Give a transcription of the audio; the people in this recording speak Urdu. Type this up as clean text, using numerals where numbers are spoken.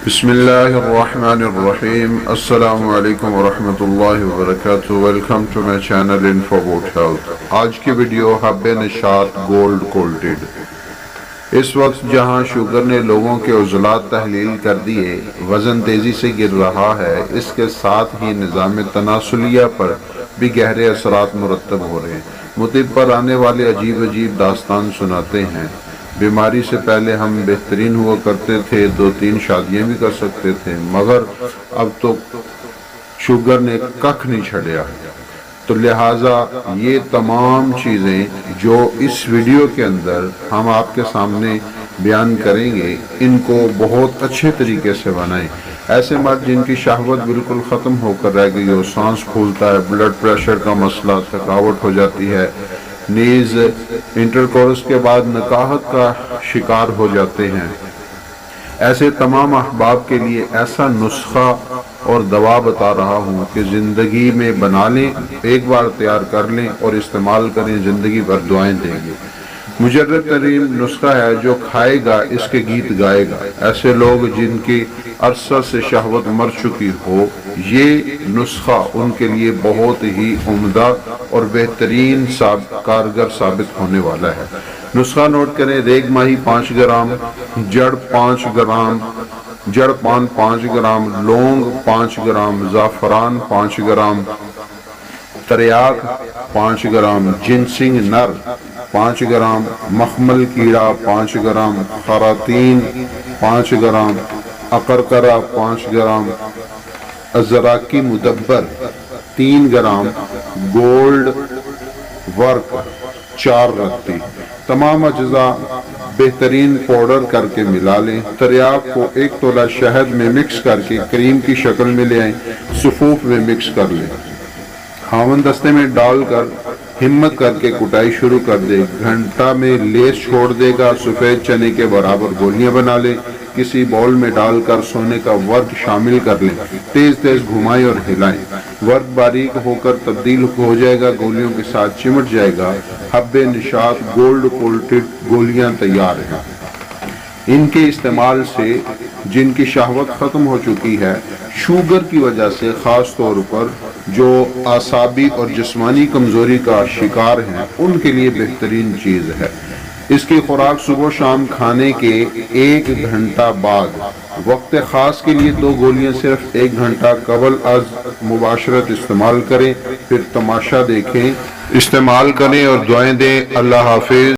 بسم اللہ الرحمن الرحیم۔ السلام علیکم ورحمۃ اللہ وبرکاتہ۔ Welcome to my channel info about health. آج کی ویڈیو حب نشاط گولڈ کولٹڈ۔ اس وقت جہاں شوگر نے لوگوں کے عضلات تحلیل کر دیے، وزن تیزی سے گر رہا ہے، اس کے ساتھ ہی نظام تناسلیہ پر بھی گہرے اثرات مرتب ہو رہے ہیں۔ مطب پر آنے والے عجیب عجیب داستان سناتے ہیں۔ بیماری سے پہلے ہم بہترین ہوا کرتے تھے، 2-3 شادیاں بھی کر سکتے تھے، مگر اب تو شوگر نے ککھ نہیں چھڑیا۔ تو لہٰذا یہ تمام چیزیں جو اس ویڈیو کے اندر ہم آپ کے سامنے بیان کریں گے، ان کو بہت اچھے طریقے سے بنائیں۔ ایسے مرد جن کی شہوت بالکل ختم ہو کر رہ گئی ہو، سانس پھولتا ہے، بلڈ پریشر کا مسئلہ، تھکاوٹ ہو جاتی ہے، نیز انٹرکورس کے بعد نکاحت کا شکار ہو جاتے ہیں، ایسے تمام احباب کے لیے ایسا نسخہ اور دوا بتا رہا ہوں کہ زندگی میں بنا لیں، ایک بار تیار کر لیں اور استعمال کریں، زندگی بھر دعائیں دیں گے۔ مجرد ترین نسخہ ہے، جو کھائے گا اس کے گیت گائے گا۔ ایسے لوگ جن کی عرصہ سے شہوت مر چکی ہو، یہ نسخہ ان کے لیے بہت ہی عمدہ اور بہترین کارگر ثابت ہونے والا ہے۔ نسخہ نوٹ کریں: ریگ ماہی 5 گرام، جڑ 5 گرام، جڑ پان 5 گرام، لونگ 5 گرام، زعفران 5 گرام، تریاک 5 گرام، جنسنگ نر 5 گرام، مخمل کیڑا 5 گرام، خراطین 5 گرام، اقرقرہ 5 گرام، ازراکی مدبر 3 گرام، گولڈ ورک 4 رتی۔ تمام اجزاء بہترین پاؤڈر کر کے ملا لیں۔ تریاک کو 1 تولہ شہد میں مکس کر کے کریم کی شکل میں لے آئیں، صفوف میں مکس کر لیں۔ ہاون دستے میں ڈال کر ہمت کر کے کٹائی شروع کر دے، گھنٹہ میں لیس چھوڑ دے گا۔ سفید چنے کے برابر گولیاں بنا لیں، کسی باؤل میں ڈال کر سونے کا ورق شامل کر لیں، تیز تیز گھمائیں اور ہلائیں۔ ورق باریک ہو کر تبدیل ہو جائے گا، گولیوں کے ساتھ چمٹ جائے گا۔ حب نشاط گولڈ کولٹڈ گولیاں تیار ہیں۔ ان کے استعمال سے جن کی شہوت ختم ہو چکی ہے، شوگر کی وجہ سے خاص طور پر جو اعصابی اور جسمانی کمزوری کا شکار ہیں، ان کے لیے بہترین چیز ہے۔ اس کی خوراک صبح و شام کھانے کے 1 گھنٹہ بعد، وقت خاص کے لیے 2 گولیاں صرف 1 گھنٹہ قبل از مباشرت استعمال کریں، پھر تماشا دیکھیں، استعمال کریں اور دعائیں دیں۔ اللہ حافظ۔